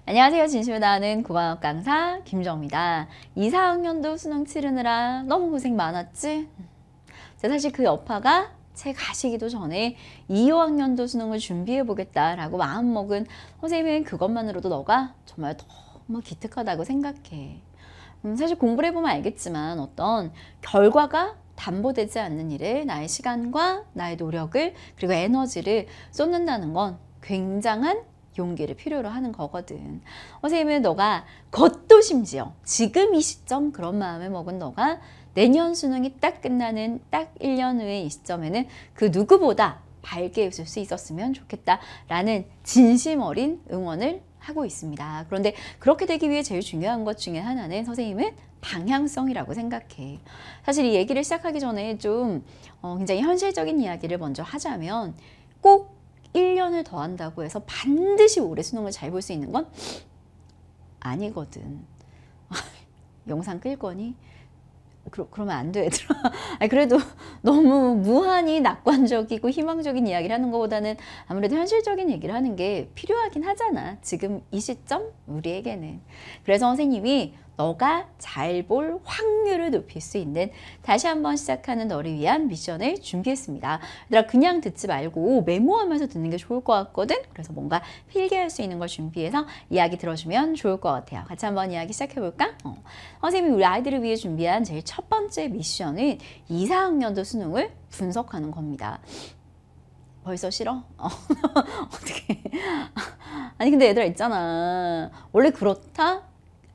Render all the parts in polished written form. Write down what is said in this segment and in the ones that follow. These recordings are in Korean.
안녕하세요. 진심을 다하는 국어학 강사 김정입니다. 2, 4학년도 수능 치르느라 너무 고생 많았지? 제가 사실 그 여파가 책 가시기도 전에 2, 5학년도 수능을 준비해보겠다라고 마음먹은 선생님은 그것만으로도 너가 정말 너무 기특하다고 생각해. 사실 공부를 해보면 알겠지만 어떤 결과가 담보되지 않는 일에 나의 시간과 나의 노력을 그리고 에너지를 쏟는다는 건 굉장한 용기를 필요로 하는 거거든. 선생님은 너가 그것도 심지어 지금 이 시점 그런 마음을 먹은 너가 내년 수능이 딱 끝나는 딱 1년 후의 이 시점에는 그 누구보다 밝게 웃을 수 있었으면 좋겠다라는 진심 어린 응원을 하고 있습니다. 그런데 그렇게 되기 위해 제일 중요한 것 중에 하나는 선생님은 방향성이라고 생각해. 사실 이 얘기를 시작하기 전에 좀 굉장히 현실적인 이야기를 먼저 하자면 꼭 1년을 더 한다고 해서 반드시 올해 수능을 잘 볼 수 있는 건 아니거든. 영상 끌 거니? 그러면 안 돼, 얘들아. 그래도 너무 무한히 낙관적이고 희망적인 이야기를 하는 것보다는 아무래도 현실적인 얘기를 하는 게 필요하긴 하잖아. 지금 이 시점 우리에게는. 그래서 선생님이 너가 잘 볼 확률을 높일 수 있는 다시 한번 시작하는 너를 위한 미션을 준비했습니다. 얘들아 그냥 듣지 말고 메모하면서 듣는 게 좋을 것 같거든. 그래서 뭔가 필기할 수 있는 걸 준비해서 이야기 들어주면 좋을 것 같아요. 같이 한번 이야기 시작해볼까? 선생님이 우리 아이들을 위해 준비한 제일 첫 번째 미션은 2, 4학년도 수능을 분석하는 겁니다. 벌써 싫어? 어떻게? 아니 근데 얘들아 있잖아. 원래 그렇다?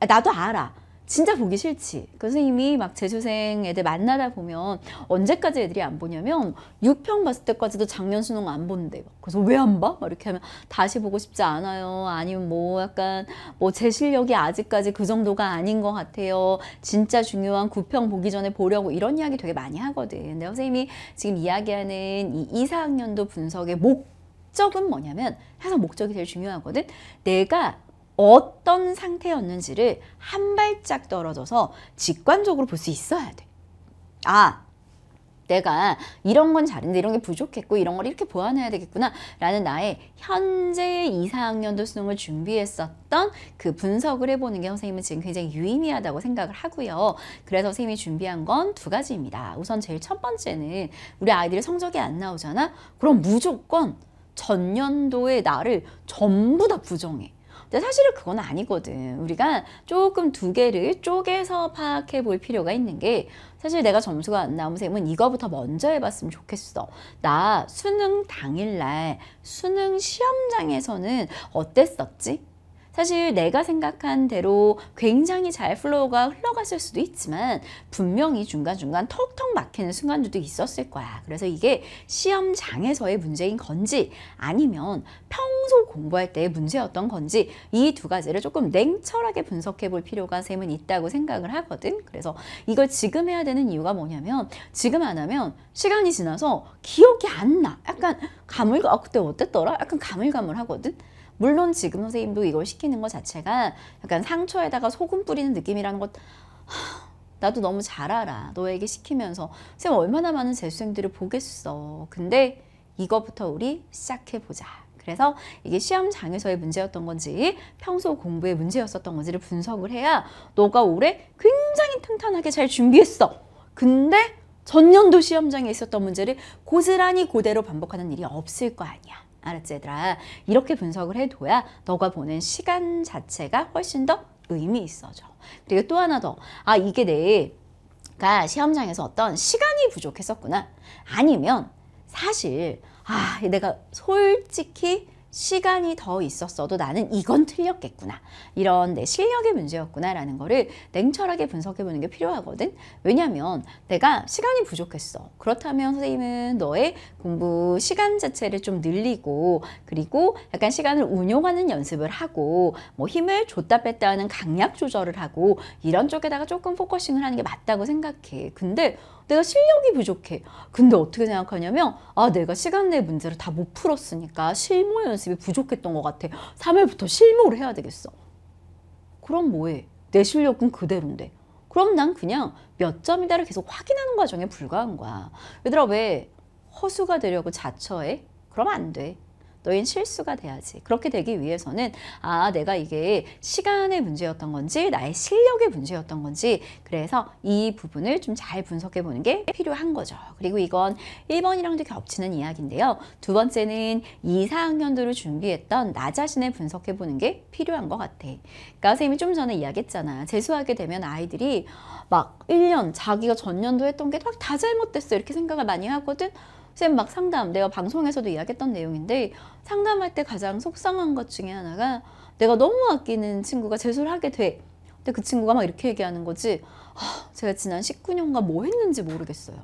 나도 알아. 진짜 보기 싫지. 그 선생님이 막 재수생 애들 만나다 보면 언제까지 애들이 안 보냐면 6평 봤을 때까지도 작년 수능 안 본대. 그래서 왜 안 봐? 막 이렇게 하면 다시 보고 싶지 않아요. 아니면 뭐 약간 뭐 제 실력이 아직까지 그 정도가 아닌 것 같아요. 진짜 중요한 9평 보기 전에 보려고 이런 이야기 되게 많이 하거든. 근데 선생님이 지금 이야기하는 이 2, 4학년도 분석의 목적은 뭐냐면 항상 목적이 제일 중요하거든. 내가 어떤 상태였는지를 한 발짝 떨어져서 직관적으로 볼 수 있어야 돼. 아, 내가 이런 건 잘했는데 이런 게 부족했고 이런 걸 이렇게 보완해야 되겠구나 라는 나의 현재 2, 4학년도 수능을 준비했었던 그 분석을 해보는 게 선생님은 지금 굉장히 유의미하다고 생각을 하고요. 그래서 선생님이 준비한 건 두 가지입니다. 우선 제일 첫 번째는 우리 아이들이 성적이 안 나오잖아? 그럼 무조건 전년도의 나를 전부 다 부정해. 근데 사실은 그건 아니거든. 우리가 조금 두 개를 쪼개서 파악해 볼 필요가 있는 게 사실 내가 점수가 안 나오면 쌤은 이거부터 먼저 해봤으면 좋겠어. 나 수능 당일날 수능 시험장에서는 어땠었지? 사실 내가 생각한 대로 굉장히 잘 플로우가 흘러갔을 수도 있지만 분명히 중간중간 턱턱 막히는 순간들도 있었을 거야. 그래서 이게 시험장에서의 문제인 건지 아니면 평소 공부할 때의 문제였던 건지 이 두 가지를 조금 냉철하게 분석해 볼 필요가 쌤은 있다고 생각을 하거든. 그래서 이걸 지금 해야 되는 이유가 뭐냐면 지금 안 하면 시간이 지나서 기억이 안 나. 약간 그때 어땠더라? 약간 가물가물하거든. 물론 지금 선생님도 이걸 시키는 것 자체가 약간 상처에다가 소금 뿌리는 느낌이라는 것 나도 너무 잘 알아. 너에게 시키면서 선생님 얼마나 많은 재수생들을 보겠어. 근데 이거부터 우리 시작해보자. 그래서 이게 시험장에서의 문제였던 건지 평소 공부의 문제였었던 건지를 분석을 해야 너가 올해 굉장히 탄탄하게 잘 준비했어. 근데 전년도 시험장에 있었던 문제를 고스란히 그대로 반복하는 일이 없을 거 아니야. 알았지 얘들아? 이렇게 분석을 해둬야 너가 보는 시간 자체가 훨씬 더 의미 있어져. 그리고 또 하나 더. 이게 내가 시험장에서 어떤 시간이 부족했었구나. 아니면 사실 내가 솔직히 시간이 더 있었어도 나는 이건 틀렸겠구나. 이런 내 실력의 문제였구나 라는 거를 냉철하게 분석해 보는 게 필요하거든. 왜냐면 내가 시간이 부족했어. 그렇다면 선생님은 너의 공부 시간 자체를 좀 늘리고 그리고 약간 시간을 운용하는 연습을 하고 뭐 힘을 줬다 뺐다 하는 강약 조절을 하고 이런 쪽에다가 조금 포커싱을 하는 게 맞다고 생각해. 근데 내가 실력이 부족해. 근데 어떻게 생각하냐면 내가 시간 내 문제를 다 못 풀었으니까 실무 연습이 부족했던 것 같아. 3회부터 실무를 해야 되겠어. 그럼 뭐해? 내 실력은 그대로인데. 그럼 난 그냥 몇 점이다를 계속 확인하는 과정에 불과한 거야. 얘들아 왜 허수가 되려고 자처해? 그러면 안 돼. 너희는 실수가 돼야지. 그렇게 되기 위해서는 아, 내가 이게 시간의 문제였던 건지 나의 실력의 문제였던 건지, 그래서 이 부분을 좀 잘 분석해 보는 게 필요한 거죠. 그리고 이건 1번이랑도 겹치는 이야기인데요. 두 번째는 2, 4학년도를 준비했던 나 자신을 분석해 보는 게 필요한 것 같아. 그러니까 선생님이 좀 전에 이야기했잖아. 재수하게 되면 아이들이 막 1년 자기가 전년도 했던 게 다 잘못됐어 이렇게 생각을 많이 하거든. 선생님 막 상담, 내가 방송에서도 이야기했던 내용인데, 상담할 때 가장 속상한 것 중에 하나가 내가 너무 아끼는 친구가 재수를 하게 돼. 근데 그 친구가 막 이렇게 얘기하는 거지. 제가 지난 19년간 뭐 했는지 모르겠어요.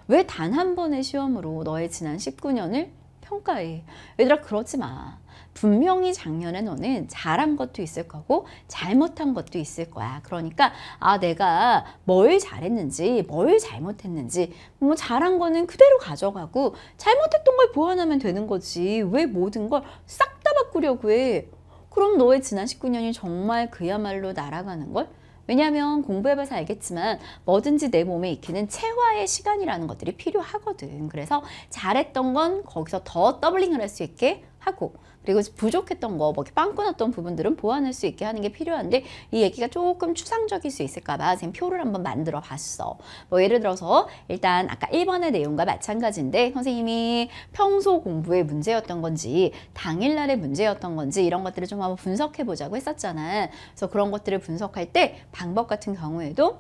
왜 단 한 번의 시험으로 너의 지난 19년을 평가해? 얘들아, 그러지 마. 분명히 작년에 너는 잘한 것도 있을 거고 잘못한 것도 있을 거야. 그러니까 아, 내가 뭘 잘했는지 뭘 잘못했는지, 뭐 잘한 거는 그대로 가져가고 잘못했던 걸 보완하면 되는 거지. 왜 모든 걸 싹 다 바꾸려고 해? 그럼 너의 지난 19년이 정말 그야말로 날아가는 걸? 왜냐하면 공부해봐서 알겠지만 뭐든지 내 몸에 익히는 체화의 시간이라는 것들이 필요하거든. 그래서 잘했던 건 거기서 더 더블링을 할 수 있게 하고, 그리고 부족했던 거, 뭐 빵꾸 났던 부분들은 보완할 수 있게 하는 게 필요한데, 이 얘기가 조금 추상적일 수 있을까봐 지금 표를 한번 만들어 봤어. 뭐 예를 들어서 일단 아까 1번의 내용과 마찬가지인데, 선생님이 평소 공부의 문제였던 건지 당일날의 문제였던 건지 이런 것들을 좀 한번 분석해 보자고 했었잖아. 그래서 그런 것들을 분석할 때 방법 같은 경우에도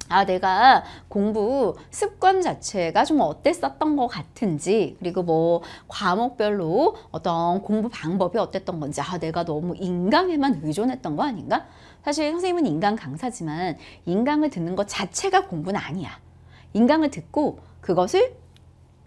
아, 내가 공부 습관 자체가 좀 어땠었던 것 같은지, 그리고 뭐 과목별로 어떤 공부 방법이 어땠던 건지, 아, 내가 너무 인강에만 의존했던 거 아닌가? 사실 선생님은 인강 강사지만 인강을 듣는 것 자체가 공부는 아니야. 인강을 듣고 그것을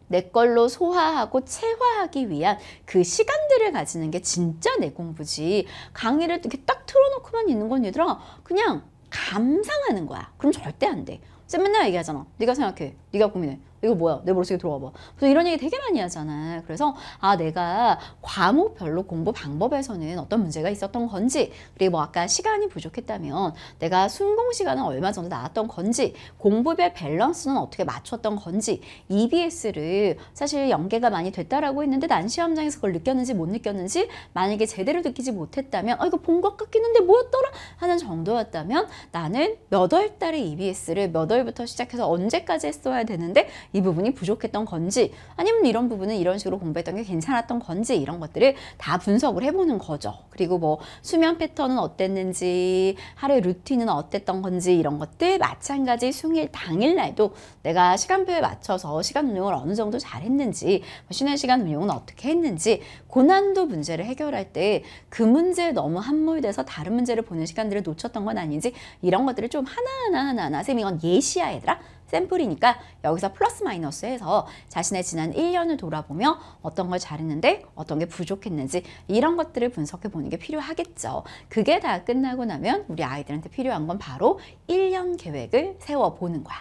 내 걸로 소화하고 체화하기 위한 그 시간들을 가지는 게 진짜 내 공부지. 강의를 이렇게 딱 틀어놓고만 있는 건 얘들아 그냥 감상하는 거야. 그럼 절대 안 돼. 쌤 맨날 얘기하잖아. 네가 생각해. 네가 고민해. 이거 뭐야? 내 머릿속에 들어와 봐. 그래서 이런 얘기 되게 많이 하잖아. 그래서 아, 내가 과목별로 공부 방법에서는 어떤 문제가 있었던 건지, 그리고 뭐 아까 시간이 부족했다면 내가 순공 시간은 얼마 정도 나왔던 건지, 공부별 밸런스는 어떻게 맞췄던 건지, EBS를 사실 연계가 많이 됐다라고 했는데 난 시험장에서 그걸 느꼈는지 못 느꼈는지, 만약에 제대로 느끼지 못했다면 이거 본 것 같긴 한데 뭐였더라? 하는 정도였다면 나는 몇 월 달에 EBS를 몇 월부터 시작해서 언제까지 했어야 되는데 이 부분이 부족했던 건지, 아니면 이런 부분은 이런 식으로 공부했던 게 괜찮았던 건지, 이런 것들을 다 분석을 해보는 거죠. 그리고 뭐 수면 패턴은 어땠는지, 하루의 루틴은 어땠던 건지, 이런 것들 마찬가지 승일 당일날도 내가 시간표에 맞춰서 시간 운용을 어느 정도 잘했는지, 쉬는 시간 운용은 어떻게 했는지, 고난도 문제를 해결할 때 그 문제에 너무 함몰돼서 다른 문제를 보는 시간들을 놓쳤던 건 아닌지, 이런 것들을 좀 하나하나 쌤 이건 예시야 얘들아. 샘플이니까 여기서 플러스 마이너스 해서 자신의 지난 1년을 돌아보며 어떤 걸 잘했는데 어떤 게 부족했는지, 이런 것들을 분석해 보는 게 필요하겠죠. 그게 다 끝나고 나면 우리 아이들한테 필요한 건 바로 1년 계획을 세워보는 거야.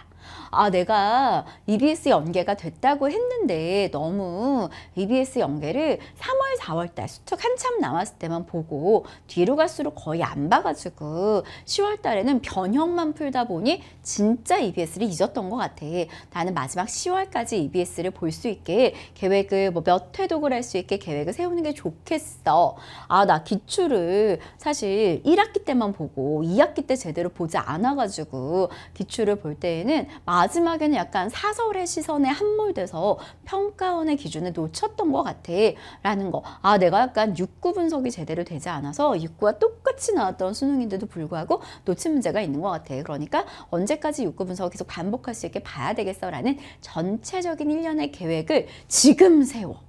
아, 내가 EBS 연계가 됐다고 했는데 너무 EBS 연계를 3월, 4월 달 수특 한참 남았을 때만 보고 뒤로 갈수록 거의 안 봐가지고 10월 달에는 변형만 풀다 보니 진짜 EBS를 잊었던 것 같아. 나는 마지막 10월까지 EBS를 볼 수 있게 계획을 뭐 몇 회독을 할 수 있게 계획을 세우는 게 좋겠어. 아, 나 기출을 사실 1학기 때만 보고 2학기 때 제대로 보지 않아가지고 기출을 볼 때에는 마지막에는 약간 사설의 시선에 함몰돼서 평가원의 기준을 놓쳤던 것 같아 라는 거. 아, 내가 약간 6구 분석이 제대로 되지 않아서 6구와 똑같이 나왔던 수능인데도 불구하고 놓친 문제가 있는 것 같아. 그러니까 언제까지 6구 분석을 계속 반복할 수 있게 봐야 되겠어 라는 전체적인 1년의 계획을 지금 세워.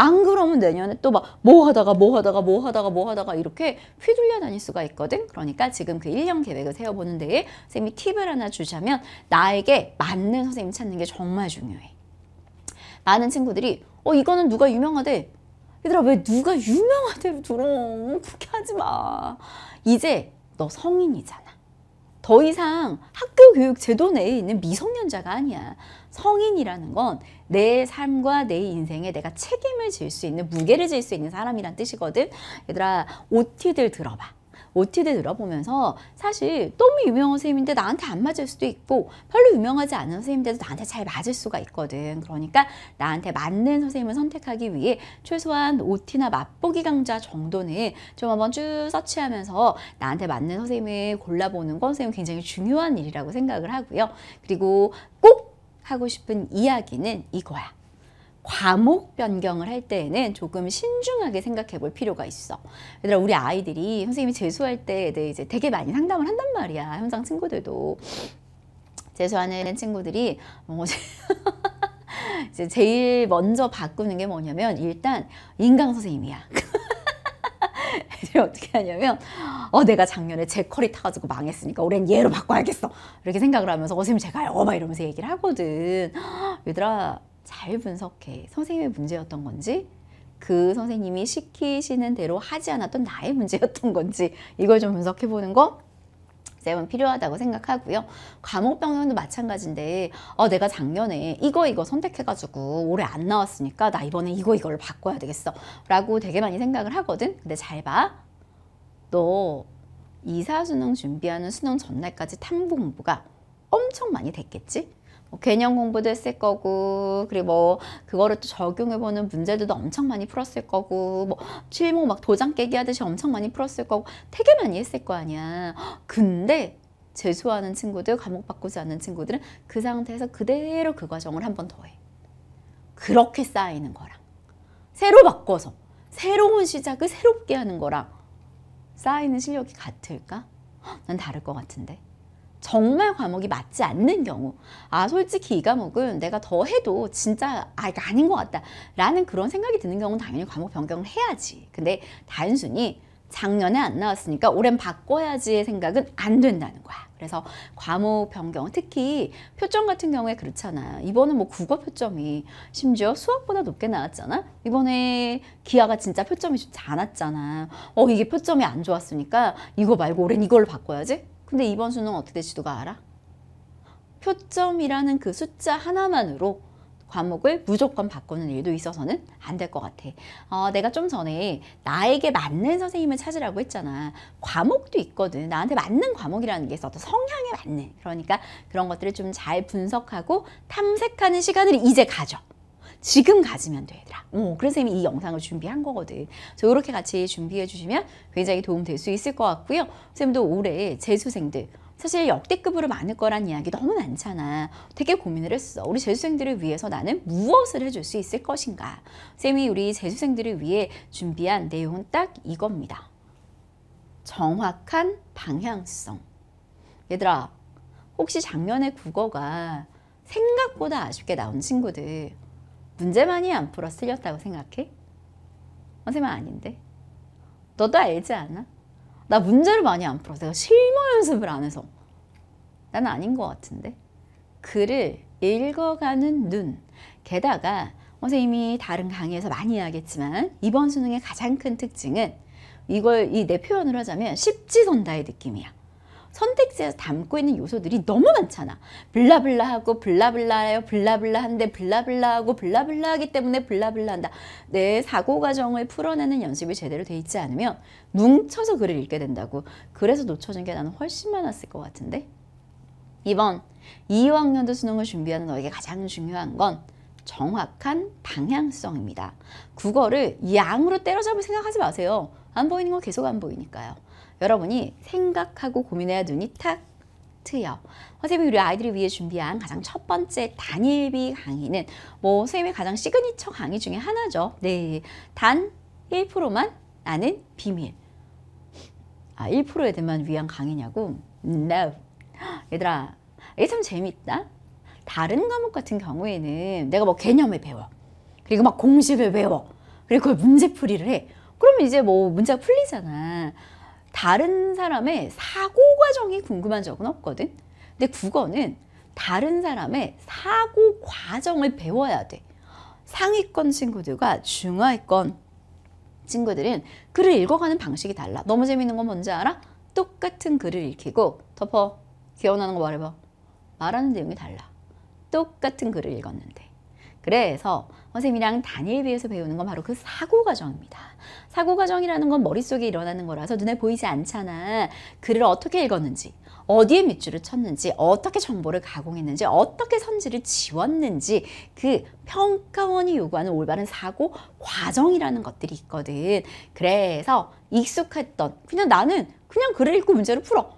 안 그러면 내년에 또 막 뭐 하다가 이렇게 휘둘려 다닐 수가 있거든. 그러니까 지금 그 1년 계획을 세워보는 데에 선생님이 팁을 하나 주자면, 나에게 맞는 선생님 찾는 게 정말 중요해. 많은 친구들이 이거는 누가 유명하대. 얘들아, 왜 누가 유명하대로 들어. 그렇게 하지 마. 이제 너 성인이잖아. 더 이상 학교 교육 제도 내에 있는 미성년자가 아니야. 성인이라는 건 내 삶과 내 인생에 내가 책임을 질 수 있는, 무게를 질 수 있는 사람이란 뜻이거든. 얘들아, OT들 들어봐. OT들 들어보면서 사실 너무 유명한 선생님인데 나한테 안 맞을 수도 있고 별로 유명하지 않은 선생님인데도 나한테 잘 맞을 수가 있거든. 그러니까 나한테 맞는 선생님을 선택하기 위해 최소한 OT나 맛보기 강좌 정도는 좀 한번 쭉 서치하면서 나한테 맞는 선생님을 골라보는 건 선생님 굉장히 중요한 일이라고 생각을 하고요. 그리고 꼭 하고 싶은 이야기는 이거야. 과목 변경을 할 때에는 조금 신중하게 생각해 볼 필요가 있어. 얘들아, 우리 아이들이 선생님이 재수할 때 이제 되게 많이 상담을 한단 말이야. 현장 친구들도. 재수하는 친구들이 이제 제일 먼저 바꾸는 게 뭐냐면 일단 인강 선생님이야. 애들이 어떻게 하냐면 내가 작년에 제 컬이 타가지고 망했으니까 올해는 얘로 바꿔야겠어. 이렇게 생각을 하면서 선생님 제가요 막 이러면서 얘기를 하거든. 얘들아, 잘 분석해. 선생님의 문제였던 건지 그 선생님이 시키시는 대로 하지 않았던 나의 문제였던 건지 이걸 좀 분석해 보는 거 쌤은 필요하다고 생각하고요. 과목 변경도 마찬가지인데 내가 작년에 이거 선택해가지고 올해 안 나왔으니까 나 이번에 이거를 바꿔야 되겠어 라고 되게 많이 생각을 하거든. 근데 잘 봐. 너 이사수능 준비하는 수능 전날까지 탐구 공부가 엄청 많이 됐겠지? 개념 공부도 했을 거고, 그리고 그거를 또 적용해보는 문제들도 엄청 많이 풀었을 거고, 실무 막 도장 깨기 하듯이 엄청 많이 풀었을 거고, 되게 많이 했을 거 아니야. 근데 재수하는 친구들, 과목 바꾸지 않는 친구들은 그 상태에서 그대로 그 과정을 한 번 더 해. 그렇게 쌓이는 거랑 새로 바꿔서 새로운 시작을 새롭게 하는 거랑 쌓이는 실력이 같을까? 난 다를 것 같은데. 정말 과목이 맞지 않는 경우, 솔직히 이 과목은 내가 더 해도 진짜 이거 아닌 것 같다 라는 그런 생각이 드는 경우는 당연히 과목 변경을 해야지. 근데 단순히 작년에 안 나왔으니까 올해는 바꿔야지의 생각은 안 된다는 거야. 그래서 과목 변경, 특히 표점 같은 경우에 그렇잖아. 이번은 국어 표점이 심지어 수학보다 높게 나왔잖아. 이번에 기하가 진짜 표점이 좋지 않았잖아. 이게 표점이 안 좋았으니까 이거 말고 올해는 이걸 바꿔야지. 근데 이번 수능 어떻게 될지 누가 알아? 표점이라는 그 숫자 하나만으로 과목을 무조건 바꾸는 일도 있어서는 안 될 것 같아. 내가 좀 전에 나에게 맞는 선생님을 찾으라고 했잖아. 과목도 있거든. 나한테 맞는 과목이라는 게 있어. 또 성향에 맞는. 그러니까 그런 것들을 좀 잘 분석하고 탐색하는 시간을 이제 가져. 지금 가지면 돼, 얘들아. 그래서 선생님이 이 영상을 준비한 거거든. 그래서 이렇게 같이 준비해 주시면 굉장히 도움 될 수 있을 것 같고요. 선생님도 올해 재수생들 사실 역대급으로 많을 거란 이야기 너무 많잖아. 되게 고민을 했어. 우리 재수생들을 위해서 나는 무엇을 해줄 수 있을 것인가. 선생님이 우리 재수생들을 위해 준비한 내용은 딱 이겁니다. 정확한 방향성. 얘들아, 혹시 작년에 국어가 생각보다 아쉽게 나온 친구들 문제 많이 안 풀어 틀렸다고 생각해? 선생님은 아닌데. 너도 알지 않아? 나 문제를 많이 안 풀어서 내가 실무 연습을 안 해서. 난 아닌 것 같은데. 글을 읽어가는 눈. 게다가 선생님이 다른 강의에서 많이 이야기했지만 이번 수능의 가장 큰 특징은 이 내 표현을 하자면 십지선다의 느낌이야. 선택지에서 담고 있는 요소들이 너무 많잖아. 블라블라하고 블라블라해요. 블라블라한데 블라블라하고 블라블라하기 때문에 블라블라한다. 내 사고 과정을 풀어내는 연습이 제대로 돼 있지 않으면 뭉쳐서 글을 읽게 된다고. 그래서 놓쳐진 게 나는 훨씬 많았을 것 같은데. 이번 2학년도 수능을 준비하는 너에게 가장 중요한 건 정확한 방향성입니다. 국어를 양으로 때려잡을 생각하지 마세요. 안 보이는 건 계속 안 보이니까요. 여러분이 생각하고 고민해야 눈이 탁 트여. 선생님이 우리 아이들을 위해 준비한 가장 첫 번째 단일비 강의는 선생님의 가장 시그니처 강의 중에 하나죠. 네, 단 1%만 아는 비밀. 1% 애들만 위한 강의냐고? No. 얘들아, 이게 참 재밌다. 다른 과목 같은 경우에는 내가 개념을 배워. 그리고 공식을 외워. 그리고 그걸 문제풀이를 해. 그러면 이제 문제가 풀리잖아. 다른 사람의 사고 과정이 궁금한 적은 없거든. 근데 국어는 다른 사람의 사고 과정을 배워야 돼. 상위권 친구들과 중하위권 친구들은 글을 읽어가는 방식이 달라. 너무 재밌는 건 뭔지 알아? 똑같은 글을 읽히고 덮어. 기억나는 거 말해봐. 말하는 내용이 달라. 똑같은 글을 읽었는데. 그래서 선생님이랑 단일비에서 배우는 건 바로 그 사고 과정입니다. 사고 과정이라는 건 머릿속에 일어나는 거라서 눈에 보이지 않잖아. 글을 어떻게 읽었는지, 어디에 밑줄을 쳤는지, 어떻게 정보를 가공했는지, 어떻게 선지를 지웠는지, 그 평가원이 요구하는 올바른 사고 과정이라는 것들이 있거든. 그래서 익숙했던, 그냥 나는 그냥 글을 읽고 문제를 풀어.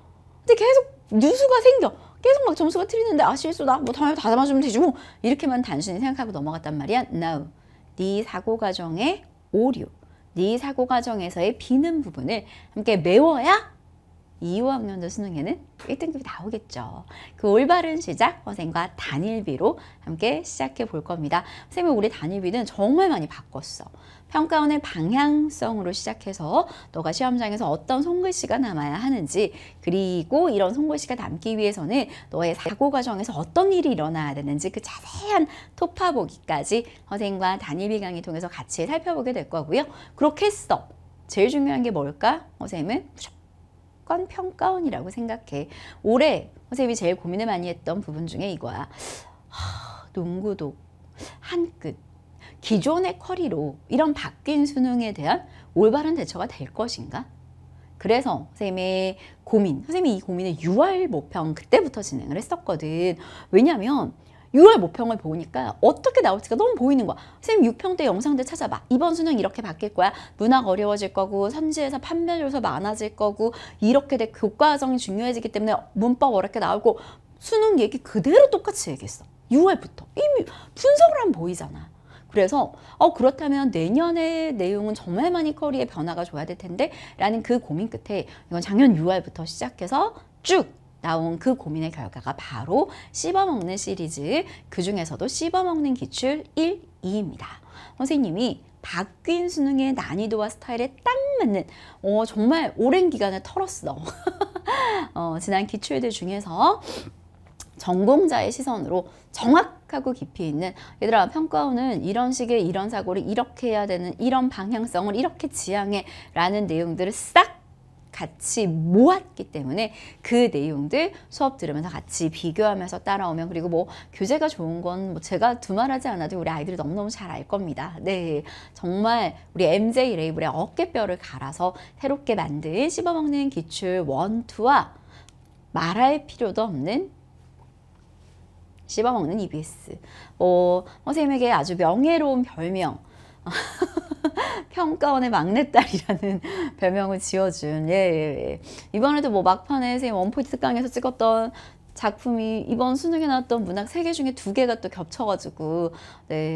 근데 계속 뉴스가 생겨. 계속 막 점수가 틀리는데 실수다. 뭐 당연히 다 맞으면 되지 뭐. 이렇게만 단순히 생각하고 넘어갔단 말이야. No. 네 사고 과정의 오류, 네 사고 과정에서의 비는 부분을 함께 메워야 2, 5학년도 수능에는 1등급이 나오겠죠. 그 올바른 시작, 선생님과 단일비로 함께 시작해 볼 겁니다. 선생님, 우리 단일비는 정말 많이 바꿨어. 평가원의 방향성으로 시작해서 너가 시험장에서 어떤 손글씨가 남아야 하는지, 그리고 이런 손글씨가 남기 위해서는 너의 사고 과정에서 어떤 일이 일어나야 되는지 그 자세한 토파보기까지 선생님과 단일비 강의 통해서 같이 살펴보게 될 거고요. 그렇게 했어. 제일 중요한 게 뭘까? 선생님은 무조건 평가원이라고 생각해. 올해 선생님이 제일 고민을 많이 했던 부분 중에 이거야. 농구도 한 끗, 기존의 쿼리로 이런 바뀐 수능에 대한 올바른 대처가 될 것인가? 그래서 선생님의 고민, 선생님이 이 고민을 6월 모평 그때부터 진행을 했었거든. 왜냐면 6월 모평을 보니까 어떻게 나올지가 너무 보이는 거야. 선생님 6평 때 영상들 찾아봐. 이번 수능 이렇게 바뀔 거야. 문학 어려워질 거고, 선지에서 판별 요소 많아질 거고, 이렇게 돼 교과정이 중요해지기 때문에 문법 어렵게 나오고, 수능 얘기 그대로 똑같이 얘기했어. 6월부터. 이미 분석을 하면 보이잖아. 그래서 그렇다면 내년의 내용은 정말 많이 쿼리의 변화가 줘야 될 텐데 라는 그 고민 끝에 이건 작년 6월부터 시작해서 쭉 나온 그 고민의 결과가 바로 씹어먹는 시리즈, 그 중에서도 씹어먹는 기출 1, 2입니다. 선생님이 바뀐 수능의 난이도와 스타일에 딱 맞는 정말 오랜 기간을 털었어. 지난 기출들 중에서 전공자의 시선으로 정확하고 깊이 있는, 얘들아 평가원은 이런 식의 이런 사고를 이렇게 해야 되는, 이런 방향성을 이렇게 지향해 라는 내용들을 싹 같이 모았기 때문에 그 내용들 수업 들으면서 같이 비교하면서 따라오면, 그리고 뭐 교재가 좋은 건 뭐 제가 두말하지 않아도 우리 아이들이 너무너무 잘 알 겁니다. 네, 정말 우리 MJ 레이블의 어깨뼈를 갈아서 새롭게 만든 씹어먹는 기출 1, 2와 말할 필요도 없는 씹어먹는 EBS. 선생님에게 아주 명예로운 별명, 평가원의 막내딸이라는 별명을 지어준, 이번에도 뭐 막판에 선생님 원포인트 강에서 찍었던 작품이 이번 수능에 나왔던 문학 3개 중에 2개가 또 겹쳐가지고,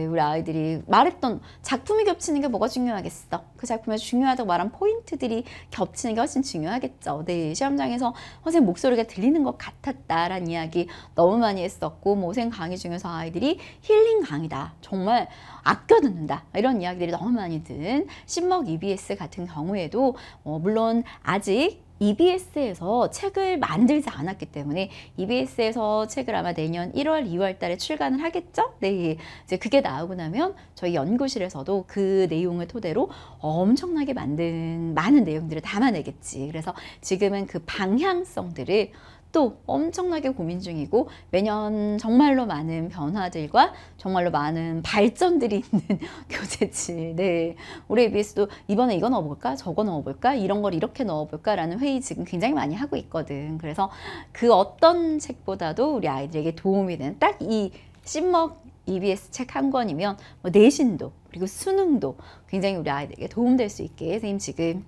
우리 아이들이 말했던 작품이 겹치는 게 뭐가 중요하겠어. 그 작품에서 중요하다고 말한 포인트들이 겹치는 게 훨씬 중요하겠죠. 시험장에서 선생님 목소리가 들리는 것 같았다라는 이야기 너무 많이 했었고, 뭐 선생님 강의 중에서 아이들이 힐링 강의다, 정말 아껴 듣는다, 이런 이야기들이 너무 많이 든 씹먹 EBS 같은 경우에도 물론 아직 EBS에서 책을 만들지 않았기 때문에 EBS에서 책을 아마 내년 1월, 2월 달에 출간을 하겠죠? 네, 이제 그게 나오고 나면 저희 연구실에서도 그 내용을 토대로 엄청나게 만든 많은 내용들을 담아내겠지. 그래서 지금은 그 방향성들을 또 엄청나게 고민 중이고, 매년 정말로 많은 변화들과 정말로 많은 발전들이 있는 교재지. 네, 우리 EBS도 이번에 이거 넣어볼까? 저거 넣어볼까? 이런 걸 이렇게 넣어볼까? 라는 회의 지금 굉장히 많이 하고 있거든. 그래서 그 어떤 책보다도 우리 아이들에게 도움이 되는 딱 이 씹먹 EBS 책 한 권이면 내신도 그리고 수능도 굉장히 우리 아이들에게 도움될 수 있게 선생님 지금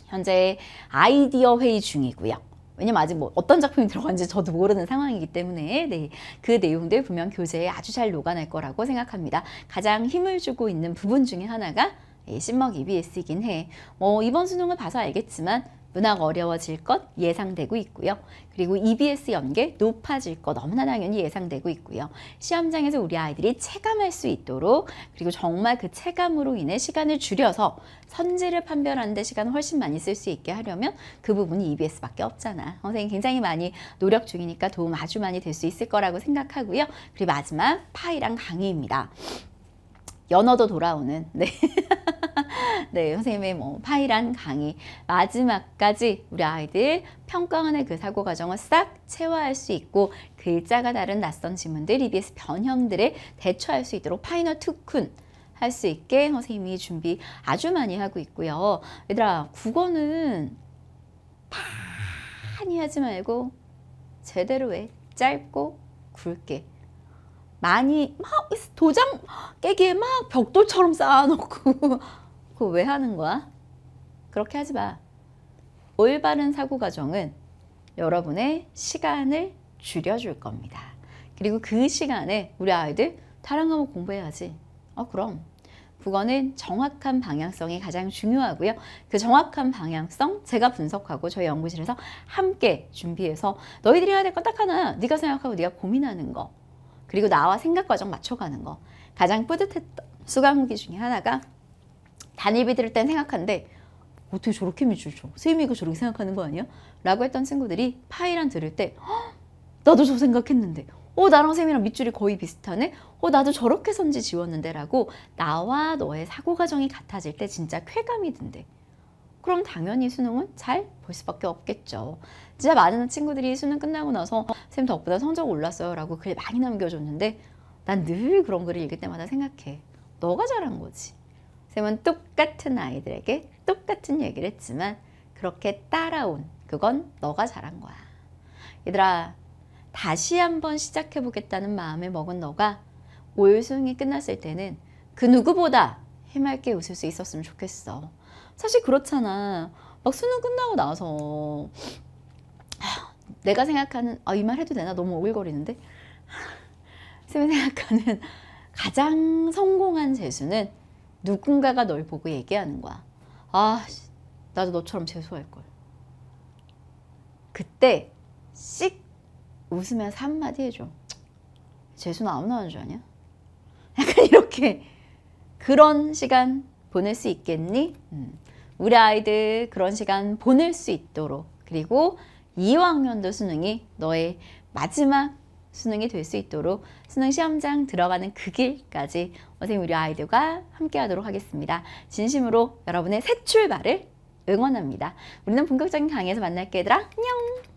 현재 아이디어 회의 중이고요. 왜냐면 아직 뭐 어떤 작품이 들어간지 저도 모르는 상황이기 때문에 그 내용들 분명 교재에 아주 잘 녹아날 거라고 생각합니다. 가장 힘을 주고 있는 부분 중에 하나가 씹먹 EBS이긴 해. 이번 수능을 봐서 알겠지만 문학 어려워질 것 예상되고 있고요. 그리고 EBS 연계 높아질 것 너무나 당연히 예상되고 있고요. 시험장에서 우리 아이들이 체감할 수 있도록, 그리고 정말 그 체감으로 인해 시간을 줄여서 선지를 판별하는 데 시간을 훨씬 많이 쓸 수 있게 하려면 그 부분이 EBS밖에 없잖아. 선생님 굉장히 많이 노력 중이니까 도움 아주 많이 될 수 있을 거라고 생각하고요. 그리고 마지막 파이랑 강의입니다. 연어도 돌아오는 네, 선생님의 파일한 강의 마지막까지 우리 아이들 평가원의 그 사고 과정을 싹 체화할 수 있고 글자가 다른 낯선 지문들, EBS 변형들에 대처할 수 있도록 파이널 투쿤 할 수 있게 선생님이 준비 아주 많이 하고 있고요. 얘들아, 국어는 많이 하지 말고 제대로 해. 짧고 굵게. 많이 막 도장 깨기에 막 벽돌처럼 쌓아놓고 그거 왜 하는 거야? 그렇게 하지 마. 올바른 사고 과정은 여러분의 시간을 줄여줄 겁니다. 그리고 그 시간에 우리 아이들 다른 과목 공부해야지. 그럼 국어는 정확한 방향성이 가장 중요하고요. 그 정확한 방향성 제가 분석하고 저희 연구실에서 함께 준비해서 너희들이 해야 될 건 딱 하나. 네가 생각하고 네가 고민하는 거. 그리고 나와 생각 과정 맞춰가는 거. 가장 뿌듯했던 수강 후기 중에 하나가 단일비 들을 땐 생각하는데 어떻게 저렇게 밑줄 쳐? 선생님이 저렇게 생각하는 거 아니야? 라고 했던 친구들이 파일한 들을 때 나도 저 생각했는데 나랑 선생님이랑 밑줄이 거의 비슷하네? 나도 저렇게 선지 지웠는데 라고 나와 너의 사고 과정이 같아질 때 진짜 쾌감이 든대. 그럼 당연히 수능은 잘 볼 수밖에 없겠죠. 진짜 많은 친구들이 수능 끝나고 나서 선생님 덕분에 성적 올랐어요 라고 글 많이 남겨줬는데 난 늘 그런 글을 읽을 때마다 생각해. 너가 잘한 거지. 선생님은 똑같은 아이들에게 똑같은 얘기를 했지만 그렇게 따라온 그건 너가 잘한 거야. 얘들아, 다시 한번 시작해보겠다는 마음을 먹은 너가 올 수능이 끝났을 때는 그 누구보다 해맑게 웃을 수 있었으면 좋겠어. 사실 그렇잖아. 막 수능 끝나고 나서 내가 생각하는 이 말 해도 되나? 너무 오글거리는데? 선생님이 생각하는 가장 성공한 재수는 누군가가 널 보고 얘기하는 거야. 나도 너처럼 재수할걸. 그때 씩 웃으면서 한마디 해줘. 재수는 아무나 하는 줄 아냐? 약간 이렇게 그런 시간 보낼 수 있겠니? 우리 아이들 그런 시간 보낼 수 있도록 그리고 2학년도 수능이 너의 마지막 수능이 될 수 있도록 수능 시험장 들어가는 그 길까지 선생님 우리 아이들과 함께 하도록 하겠습니다. 진심으로 여러분의 새 출발을 응원합니다. 우리는 본격적인 강의에서 만날게 얘들아. 안녕.